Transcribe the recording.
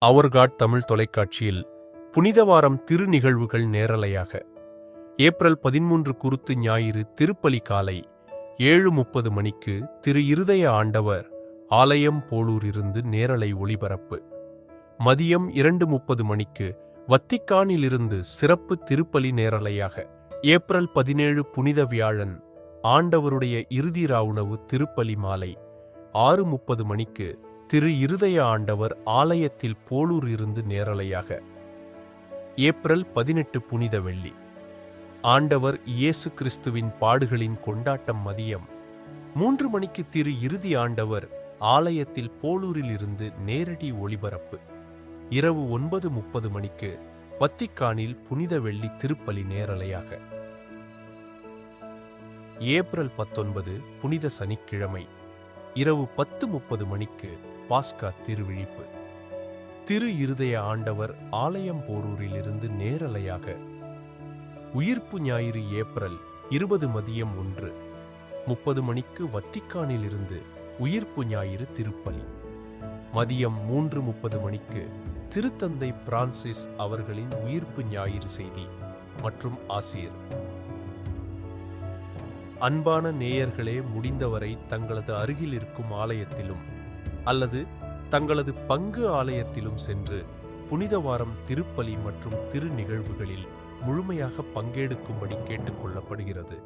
அவர்காட் தமிழ் தொலைக்காட்சியில் புனித வாரம் திரு நிகழ்வுகள் நேரலையாக ஏப்ரல் 13 குருத்து ஞாயிறு திருப்பலி காலை 7:30 மணிக்கு திரு இருதய ஆண்டவர் ஆலயம் போலூரிலிருந்து நேரலை ஒளிபரப்பு. மதியம் 2:30 மணிக்கு வத்திக்கானிலிருந்து சிறப்பு திருப்பலி நேரலையாக. ஏப்ரல் 17 புனித வியாழன் ஆண்டவருடைய இறுதி ராவுணவு திருப்பலி மாலை 6:30 மணிக்கு திரு இருதய ஆண்டவர் ஆலயத்தில் போலூர் இருந்து நேரலையாக. ஏப்ரல் 18 புனித வெள்ளி ஆண்டவர் இயேசு கிறிஸ்துவின் பாடுகளின் கொண்டாட்டம் மதியம் 3 மணிக்கு திரு இறுதி ஆண்டவர் ஆலயத்தில் போலூரில் இருந்து நேரடி ஒளிபரப்பு. இரவு 9:30 மணிக்கு வத்திக்கானில் புனித வெள்ளி திருப்பலி நேரலையாக. ஏப்ரல் 19 புனித சனிக்கிழமை இரவு 10:30 மணிக்கு பாஸ்கா திருவிழிப்பு. திரு இருதய ஆண்டவர் ஆலயம் போரூரிலிருந்து நேரலையாக. உயிர்ப்பு ஞாயிறு ஏப்ரல் 20 மதியம் 1:30 மணிக்கு வத்திக்கானிலிருந்து உயிர்ப்பு ஞாயிறு திருப்பலி. மதியம் 3:30 மணிக்கு திருத்தந்தை பிரான்சிஸ் அவர்களின் உயிர்ப்பு ஞாயிறு செய்தி மற்றும் ஆசீர். அன்பான நேயர்களே, முடிந்தவரை தங்களது அருகில் இருக்கும் ஆலயத்திலும் அல்லது தங்களது பங்கு ஆலயத்திலும் சென்று புனித வாரம் திருப்பலி மற்றும் திரு நிகழ்வுகளில் முழுமையாக பங்கெடுக்கும்படி கேட்டுக்கொள்ளப்படுகிறது.